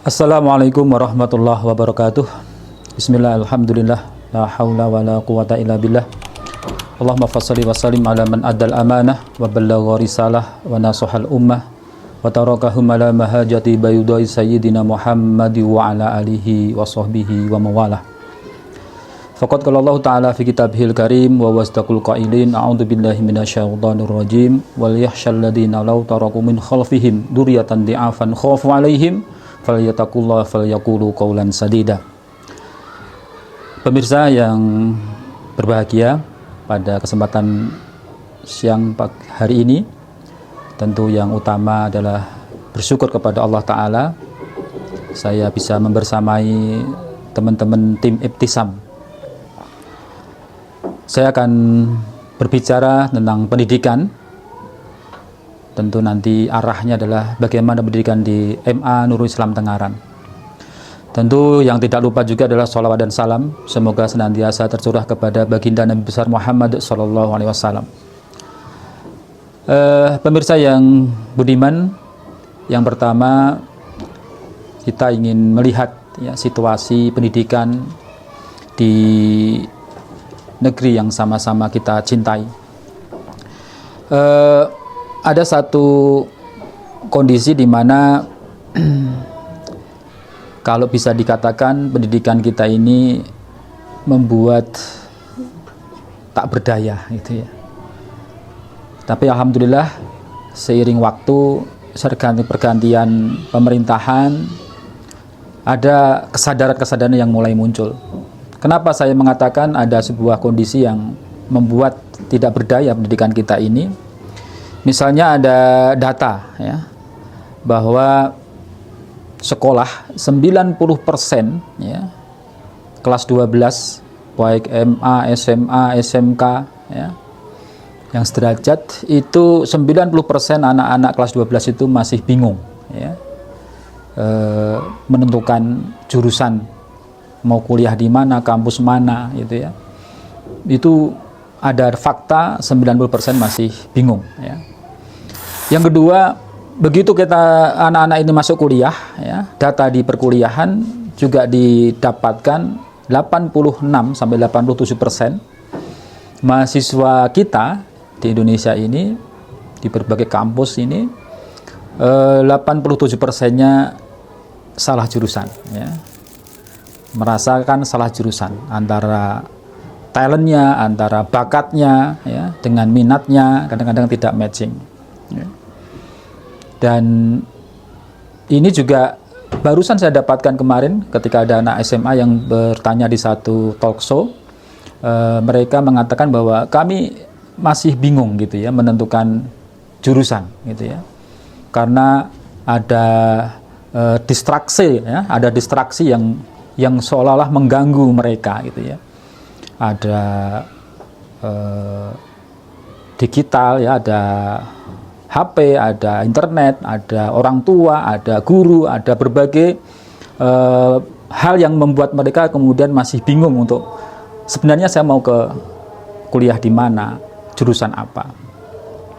Assalamualaikum warahmatullahi wabarakatuh. Bismillah, alhamdulillah, la haula wa la quwata illa billah. Allahumma fassalli wa sallim ala man addal amanah wa ballagha risalah wa nasahal ummah wa tarakahum ala mahajati bayudai sayyidina Muhammadi wa ala alihi wa sahbihi wa mawalah. Faqad qala Allah ta'ala fi kitabihil karim wa wasdaqul qailin a'udzu billahi minasyaitonir rajim wal yakhshal ladzina law taraku min khalfihim dzurriatan di'afan khafu 'alaihim falyattaqullaha falyaqulu qawlan sadida. Pemirsa yang berbahagia, pada kesempatan siang hari ini tentu yang utama adalah bersyukur kepada Allah Ta'ala. Saya bisa membersamai teman-teman tim Ibtisam. Saya akan berbicara tentang pendidikan. Tentu nanti arahnya adalah bagaimana pendidikan di MA Nurul Islam Tengaran. Tentu yang tidak lupa juga adalah sholawat dan salam. Semoga senantiasa tercurah kepada baginda Nabi besar Muhammad SAW. Pemirsa yang budiman, yang pertama kita ingin melihat situasi pendidikan di negeri yang sama-sama kita cintai. Ada satu kondisi di mana kalau bisa dikatakan pendidikan kita ini membuat tak berdaya gitu ya. Tapi alhamdulillah seiring waktu, pergantian pemerintahan, ada kesadaran-kesadaran yang mulai muncul. Kenapa saya mengatakan ada sebuah kondisi yang membuat tidak berdaya pendidikan kita ini? Misalnya ada data ya, bahwa sekolah 90% ya, kelas 12 baik MA, SMA, SMK ya, yang sederajat itu 90% anak-anak kelas 12 itu masih bingung ya, menentukan jurusan, mau kuliah di mana, kampus mana gitu ya. Itu ada fakta 90% masih bingung ya. Yang kedua, begitu kita anak-anak ini masuk kuliah ya, data di perkuliahan juga didapatkan 86 sampai 87% mahasiswa kita di Indonesia ini, di berbagai kampus ini, 87%-nya salah jurusan ya. Merasakan salah jurusan, antara talentnya, antara bakatnya ya, dengan minatnya kadang-kadang tidak matching ya. Dan ini juga barusan saya dapatkan kemarin ketika ada anak SMA yang bertanya di satu talk show. Mereka mengatakan bahwa kami masih bingung gitu ya menentukan jurusan gitu ya, karena ada distraksi ya, ada distraksi yang seolah-olah mengganggu mereka gitu ya. Ada digital ya, ada HP, ada internet, ada orang tua, ada guru, ada berbagai hal yang membuat mereka kemudian masih bingung untuk sebenarnya saya mau ke kuliah di mana, jurusan apa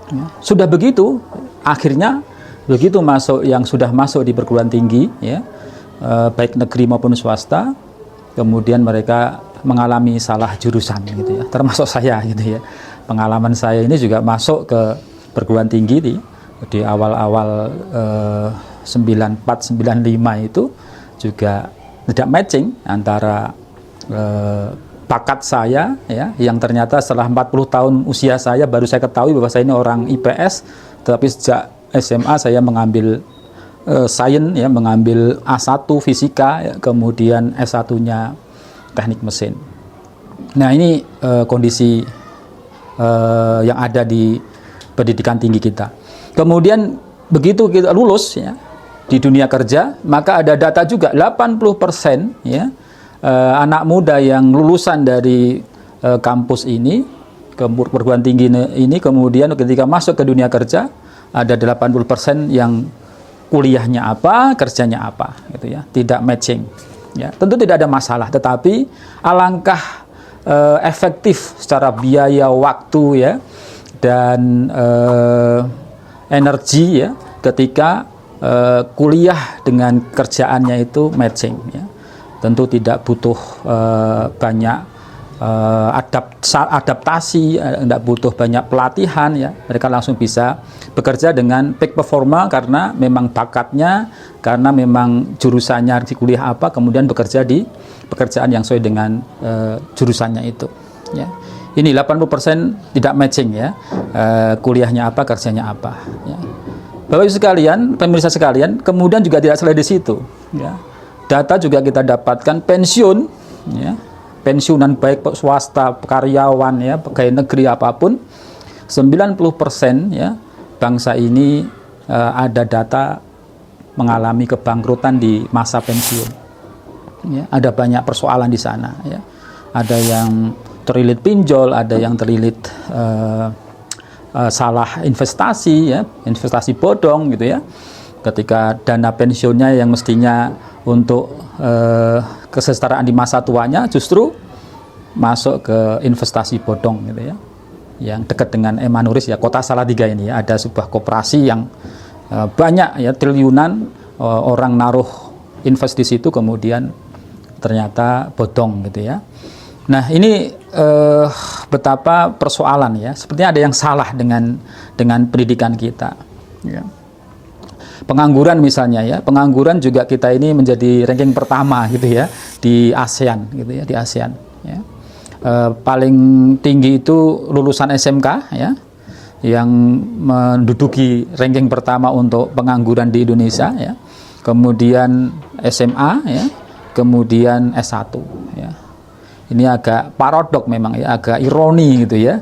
ya. Sudah begitu, akhirnya begitu masuk, yang sudah masuk di perguruan tinggi ya, baik negeri maupun swasta, kemudian mereka mengalami salah jurusan gitu ya, termasuk saya gitu ya. Pengalaman saya ini juga masuk ke perguruan tinggi di awal-awal 94, 95 itu juga tidak matching antara bakat saya ya, yang ternyata setelah 40 tahun usia saya baru saya ketahui bahwa saya ini orang IPS, tetapi sejak SMA saya mengambil sains ya, mengambil A1 fisika ya, kemudian S1-nya teknik mesin. Nah, ini kondisi yang ada di pendidikan tinggi kita. Kemudian begitu kita lulus ya, di dunia kerja, maka ada data juga 80% ya, anak muda yang lulusan dari kampus ini, ke perguruan tinggi ini, kemudian ketika masuk ke dunia kerja ada 80% yang kuliahnya apa, kerjanya apa gitu ya, tidak matching ya. Tentu tidak ada masalah, tetapi alangkah efektif secara biaya, waktu ya, dan energi ya, ketika kuliah dengan kerjaannya itu matching ya. Tentu tidak butuh banyak adaptasi, tidak butuh banyak pelatihan ya. Mereka langsung bisa bekerja dengan peak performa karena memang bakatnya, karena memang jurusannya di kuliah apa, kemudian bekerja di pekerjaan yang sesuai dengan jurusannya itu ya. Ini 80% tidak matching ya, kuliahnya apa, kerjanya apa ya. Bapak Ibu sekalian, pemirsa sekalian, kemudian juga tidak selesai di situ ya. Data juga kita dapatkan pensiun ya, pensiunan baik swasta, karyawan ya, pegawai negeri apapun, 90% ya bangsa ini ada data mengalami kebangkrutan di masa pensiun. Ya, ada banyak persoalan di sana ya. Ada yang terlilit pinjol, ada yang terlilit salah investasi ya, investasi bodong gitu ya. Ketika dana pensiunnya yang mestinya untuk kesetaraan di masa tuanya justru masuk ke investasi bodong gitu ya. Yang dekat dengan Emanuris ya, Kota Salatiga ini ya, ada sebuah koperasi yang banyak ya, triliunan orang naruh invest di situ, kemudian ternyata bodong gitu ya. Nah ini betapa persoalan ya, sepertinya ada yang salah dengan pendidikan kita ya. Pengangguran misalnya ya, pengangguran juga kita ini menjadi ranking pertama gitu ya di ASEAN gitu ya, di ASEAN ya. Paling tinggi itu lulusan SMK ya, yang menduduki ranking pertama untuk pengangguran di Indonesia ya. Kemudian SMA ya, kemudian S1 ya. Ini agak paradok memang ya, agak ironi gitu ya.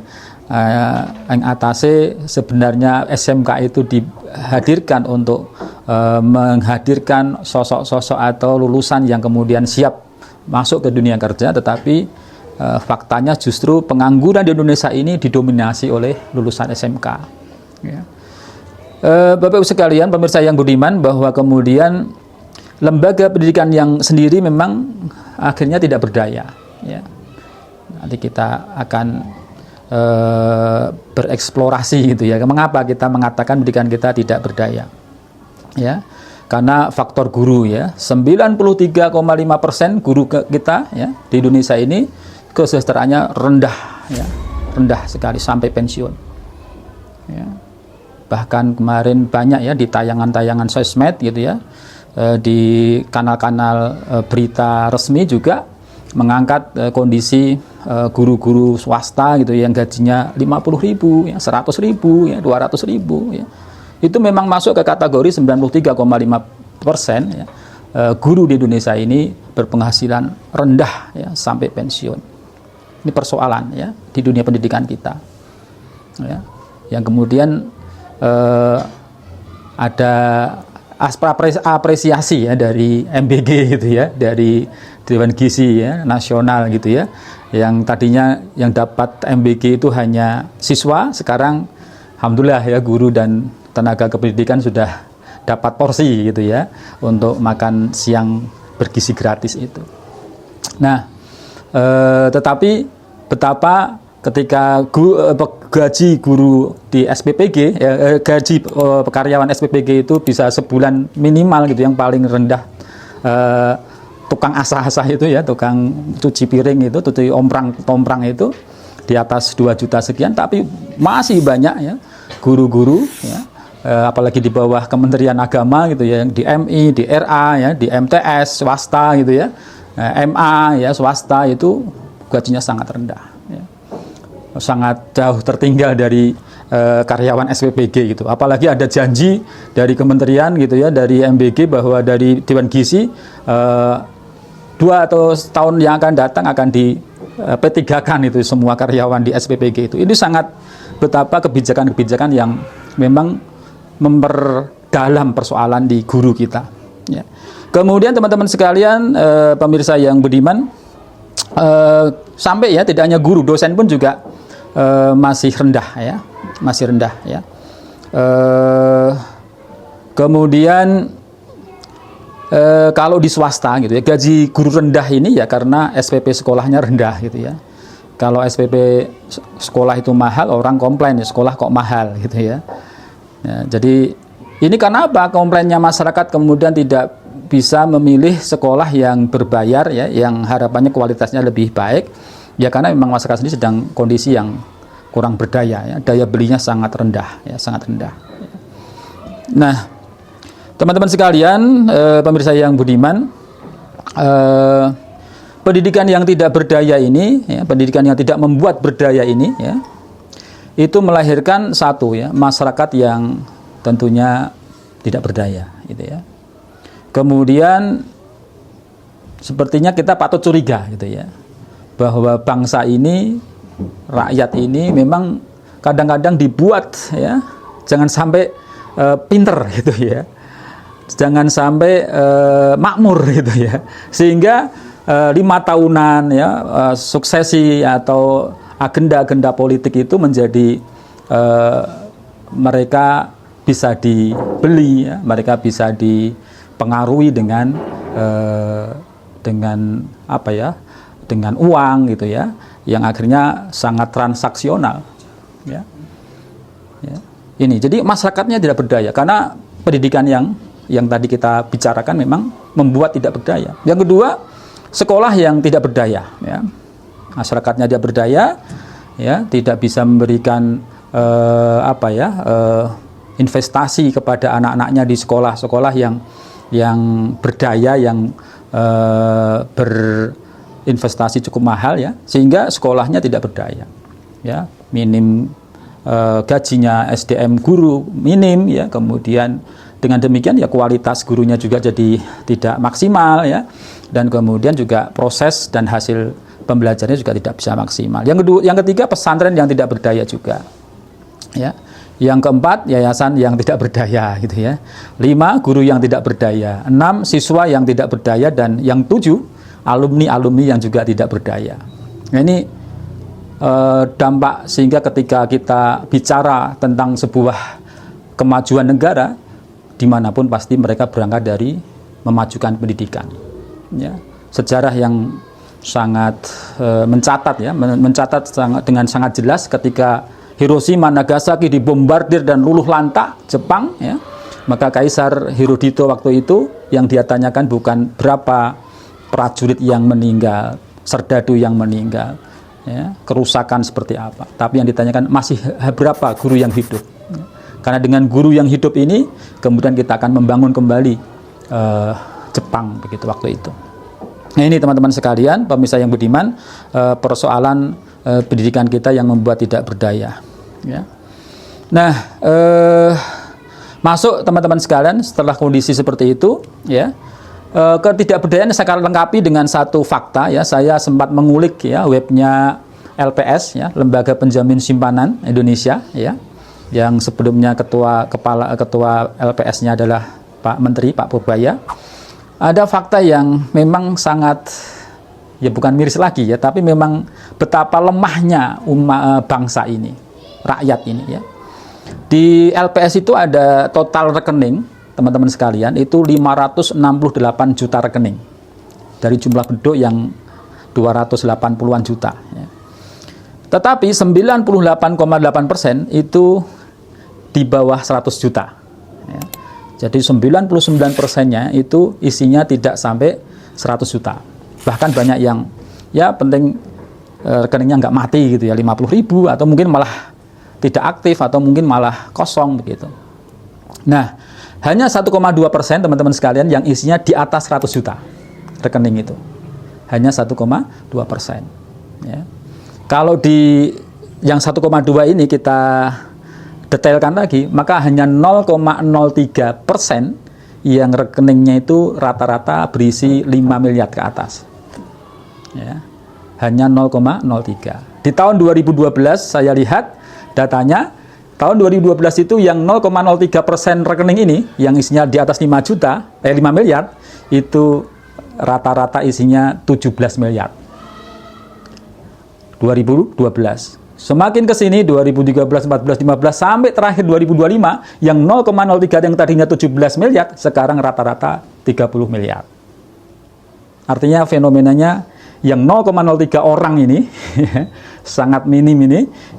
Yang atasnya sebenarnya SMK itu dihadirkan untuk menghadirkan sosok-sosok atau lulusan yang kemudian siap masuk ke dunia kerja, tetapi faktanya justru pengangguran di Indonesia ini didominasi oleh lulusan SMK ya. Bapak Ibu sekalian, pemirsa yang budiman, bahwa kemudian lembaga pendidikan yang sendiri memang akhirnya tidak berdaya ya. Nanti kita akan bereksplorasi gitu ya, mengapa kita mengatakan pendidikan kita tidak berdaya ya. Karena faktor guru ya, 93,5% guru kita ya di Indonesia ini kesejahteraannya rendah ya, rendah sekali sampai pensiun ya. Bahkan kemarin banyak ya di tayangan-tayangan sosmed gitu ya, di kanal-kanal berita resmi juga mengangkat kondisi guru-guru swasta gitu yang gajinya 50.000 ya, 100.000 ya, 200.000 ya. Itu memang masuk ke kategori 93,5% ya. Guru di Indonesia ini berpenghasilan rendah ya sampai pensiun. Ini persoalan ya di dunia pendidikan kita ya. Yang kemudian ada apresiasi ya dari MBG gitu ya, dari Dewan Gizi ya nasional gitu ya, yang tadinya yang dapat MBG itu hanya siswa, sekarang alhamdulillah ya guru dan tenaga kependidikan sudah dapat porsi gitu ya untuk makan siang bergizi gratis itu. Nah tetapi betapa ketika gaji guru di SPPG gaji karyawan SPPG itu bisa sebulan minimal gitu, yang paling rendah tukang asah-asah itu ya, tukang cuci piring itu, cuci tomprang itu di atas 2 juta sekian, tapi masih banyak ya guru-guru ya, apalagi di bawah Kementerian Agama gitu ya, yang di MI, di RA ya, di MTS swasta gitu ya, MA ya swasta, itu gajinya sangat rendah ya. Sangat jauh tertinggal dari karyawan SPPG gitu. Apalagi ada janji dari kementerian gitu ya, dari MBG, bahwa dari Dewan Gizi 2 atau tahun yang akan datang akan di P3-kan itu semua karyawan di SPPG itu. Ini sangat betapa kebijakan-kebijakan yang memang memperdalam persoalan di guru kita ya. Kemudian teman-teman sekalian, pemirsa yang budiman, sampai ya tidak hanya guru, dosen pun juga masih rendah ya, masih rendah ya. Kemudian kalau di swasta gitu ya, gaji guru rendah ini ya karena SPP sekolahnya rendah gitu ya. Kalau SPP sekolah itu mahal, orang komplain ya, sekolah kok mahal gitu ya. Ya, jadi Ini karena apa? Komplainnya masyarakat kemudian tidak bisa memilih sekolah yang berbayar ya, yang harapannya kualitasnya lebih baik. Ya karena memang masyarakat sendiri sedang kondisi yang kurang berdaya ya, daya belinya sangat rendah ya, sangat rendah. Nah, teman-teman sekalian, pemirsa yang budiman, pendidikan yang tidak berdaya ini, ya, pendidikan yang tidak membuat berdaya ini, ya, itu melahirkan satu ya, masyarakat yang tentunya tidak berdaya, gitu ya. Kemudian sepertinya kita patut curiga, gitu ya, bahwa bangsa ini, rakyat ini memang kadang-kadang dibuat, ya, jangan sampai pinter, gitu ya, jangan sampai makmur, gitu ya, sehingga 5 tahunan ya suksesi atau agenda-agenda politik itu menjadi mereka bisa dibeli ya, mereka bisa dipengaruhi dengan apa ya, dengan uang gitu ya, yang akhirnya sangat transaksional ya. Ya. Ini jadi masyarakatnya tidak berdaya karena pendidikan yang tadi kita bicarakan memang membuat tidak berdaya. Yang kedua, sekolah yang tidak berdaya ya. Masyarakatnya tidak berdaya ya, tidak bisa memberikan investasi kepada anak-anaknya di sekolah-sekolah yang berdaya, yang berinvestasi cukup mahal ya, sehingga sekolahnya tidak berdaya ya, minim gajinya SDM guru minim ya, kemudian dengan demikian ya kualitas gurunya juga jadi tidak maksimal ya, dan kemudian juga proses dan hasil pembelajarannya juga tidak bisa maksimal. Yang ketiga, pesantren yang tidak berdaya juga ya. Yang keempat, yayasan yang tidak berdaya gitu ya. 5, guru yang tidak berdaya. 6, siswa yang tidak berdaya. Dan yang 7, alumni-alumni yang juga tidak berdaya. Nah, ini dampak sehingga ketika kita bicara tentang sebuah kemajuan negara, dimanapun pasti mereka berangkat dari memajukan pendidikan. Ya. Sejarah yang sangat mencatat ya, dengan sangat jelas ketika Hiroshima, Nagasaki dibombardir dan luluh lantak Jepang ya, maka Kaisar Hirohito waktu itu yang dia tanyakan bukan berapa prajurit yang meninggal, serdadu yang meninggal ya, kerusakan seperti apa, tapi yang ditanyakan masih berapa guru yang hidup ya. Karena dengan guru yang hidup ini kemudian kita akan membangun kembali Jepang begitu waktu itu. Nah ini teman-teman sekalian, pemirsa yang budiman, persoalan pendidikan kita yang membuat tidak berdaya ya. Nah masuk teman-teman sekalian setelah kondisi seperti itu ya, ketidakberdayaan saya akan lengkapi dengan satu fakta ya. Saya sempat mengulik ya webnya LPS ya, Lembaga Penjamin Simpanan Indonesia ya, yang sebelumnya ketua LPS-nya adalah Pak Menteri Pak Purbaya. Ada fakta yang memang sangat, ya bukan miris lagi ya, tapi memang betapa lemahnya bangsa ini, rakyat ini ya. Di LPS itu ada total rekening, teman-teman sekalian, itu 568 juta rekening. Dari jumlah penduduk yang 280-an juta ya. Tetapi 98,8% itu di bawah 100 juta ya. Jadi 99%-nya itu isinya tidak sampai 100 juta. Bahkan banyak yang ya penting rekeningnya nggak mati gitu ya, 50.000 atau mungkin malah tidak aktif atau mungkin malah kosong begitu. Nah, hanya 1,2% teman-teman sekalian yang isinya di atas 100 juta rekening itu. Hanya 1,2% ya. Kalau di yang 1,2 ini kita detailkan lagi, maka hanya 0,03% yang rekeningnya itu rata-rata berisi 5 miliar ke atas ya. Hanya 0,03. Di tahun 2012 saya lihat datanya, tahun 2012 itu yang 0,03% rekening ini yang isinya di atas 5 miliar itu rata-rata isinya 17 miliar 2012. Semakin ke sini 2013, 14, 15 sampai terakhir 2025 yang 0,03 yang tadinya 17 miliar sekarang rata-rata 30 miliar. Artinya fenomenanya yang 0,03 orang ini sangat minim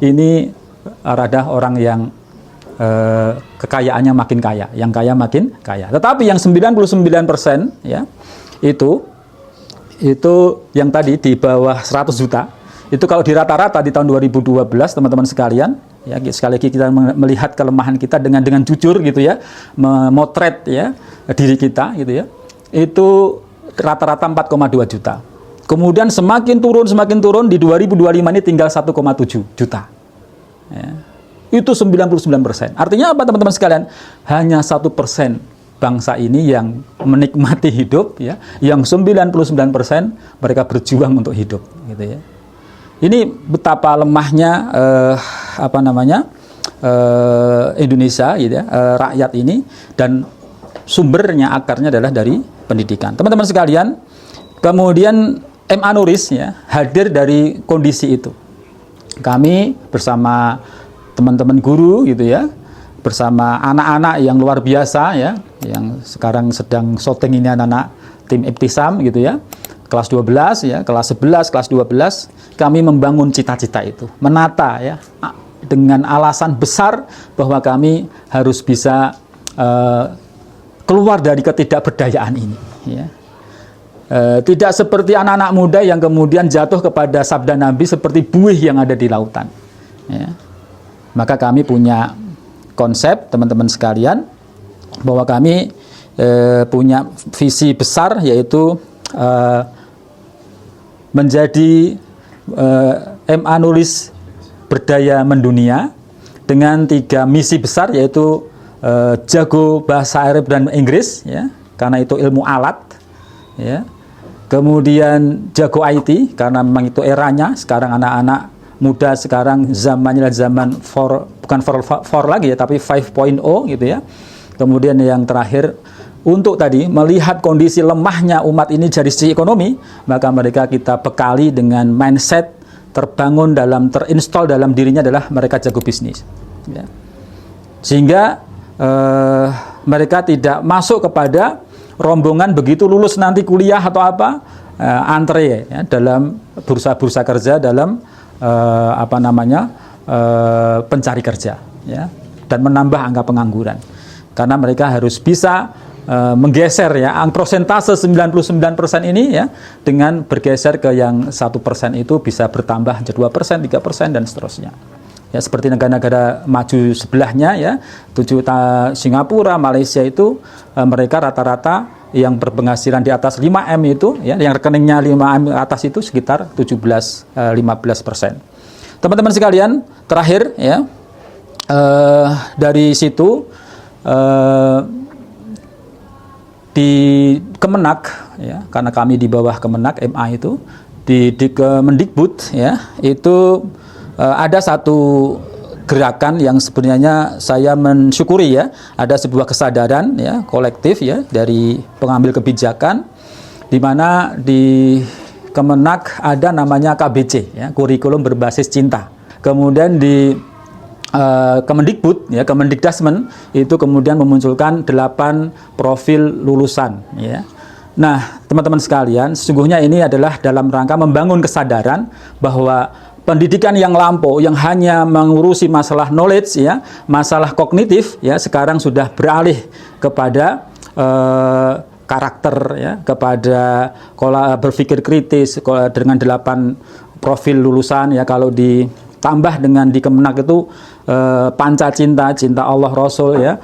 ini adalah orang yang kekayaannya makin kaya, yang kaya makin kaya. Tetapi yang 99% ya, itu yang tadi di bawah 100 juta, itu kalau di rata-rata di tahun 2012 teman-teman sekalian, ya sekali lagi kita melihat kelemahan kita dengan jujur gitu ya, memotret ya diri kita gitu ya, itu rata-rata 4,2 juta. Kemudian semakin turun di 2025 ini tinggal 1,7 juta. Ya. Itu 99%. Artinya apa teman-teman sekalian? Hanya 1% bangsa ini yang menikmati hidup ya, yang 99% mereka berjuang untuk hidup gitu ya. Ini betapa lemahnya Indonesia gitu ya, rakyat ini, dan sumbernya akarnya adalah dari pendidikan. Teman-teman sekalian, kemudian MA Nuris ya hadir dari kondisi itu. Kami bersama teman-teman guru gitu ya, bersama anak-anak yang luar biasa ya, yang sekarang sedang syuting ini anak-anak tim Ibtisam gitu ya, kelas 12 ya, kelas 11, kelas 12, kami membangun cita-cita itu, menata ya, dengan alasan besar bahwa kami harus bisa keluar dari ketidakberdayaan ini ya. Tidak seperti anak-anak muda yang kemudian jatuh kepada sabda Nabi seperti buih yang ada di lautan ya. Maka kami punya konsep teman-teman sekalian bahwa kami punya visi besar, yaitu menjadi MA Nulis berdaya mendunia dengan 3 misi besar, yaitu jago bahasa Arab dan Inggris ya, karena itu ilmu alat ya. Kemudian jago IT karena memang itu eranya sekarang, anak-anak muda sekarang zamannya zaman bukan 4 lagi ya, tapi 5.0 gitu ya. Kemudian yang terakhir, untuk tadi melihat kondisi lemahnya umat ini dari sisi ekonomi, maka mereka kita bekali dengan mindset terinstall dalam dirinya adalah mereka jago bisnis ya. Sehingga mereka tidak masuk kepada rombongan begitu lulus nanti kuliah atau apa, antre ya, dalam bursa-bursa kerja, dalam pencari kerja ya, dan menambah angka pengangguran, karena mereka harus bisa menggeser ya persentase 99% ini ya, dengan bergeser ke yang 1% itu bisa bertambah jadi 2%, 3% dan seterusnya ya, seperti negara-negara maju sebelahnya ya, Singapura, Malaysia itu mereka rata-rata yang berpenghasilan di atas 5M itu ya, yang rekeningnya 5M atas itu sekitar 17-15%. Teman-teman sekalian, terakhir ya, dari situ di Kemenak ya, karena kami di bawah Kemenak MA itu di Kemendikbud ya, itu ada satu gerakan yang sebenarnya saya mensyukuri ya, ada sebuah kesadaran ya kolektif ya dari pengambil kebijakan, di mana di Kemenak ada namanya KBC ya, kurikulum berbasis cinta. Kemudian di Kemendikbud ya, Kemendikdasmen itu kemudian memunculkan 8 profil lulusan ya. Nah, teman-teman sekalian, sesungguhnya ini adalah dalam rangka membangun kesadaran bahwa pendidikan yang lampau, yang hanya mengurusi masalah knowledge ya, masalah kognitif ya, sekarang sudah beralih kepada karakter ya, kepada berpikir kritis dengan 8 profil lulusan ya. Kalau ditambah dengan di Kemenak itu panca cinta, cinta Allah Rasul ya,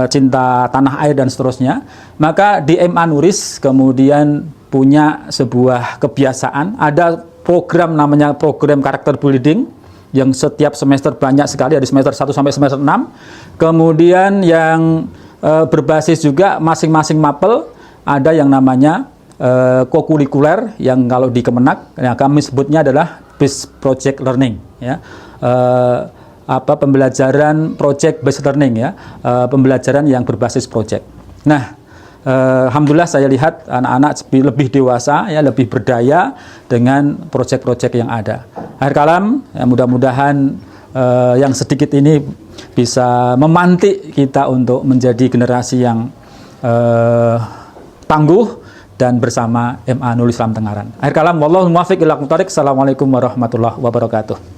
cinta tanah air dan seterusnya. Maka di MA Nuris kemudian punya sebuah kebiasaan, ada program namanya program karakter building yang setiap semester banyak sekali, dari semester 1 sampai semester 6. Kemudian yang berbasis juga masing-masing mapel ada yang namanya kokurikuler, yang kalau di Kemenak yang kami sebutnya adalah based project learning ya. Pembelajaran project based learning ya, pembelajaran yang berbasis project. Nah, alhamdulillah saya lihat anak-anak lebih dewasa ya, lebih berdaya dengan proyek-proyek yang ada. Akhir kalam ya, mudah-mudahan yang sedikit ini bisa memantik kita untuk menjadi generasi yang tangguh dan bersama MA Nurul Islam Tengaran. Akhir kalam, wallahu muwaffiq ila aqwamit thoriq. Assalamualaikum warahmatullahi wabarakatuh.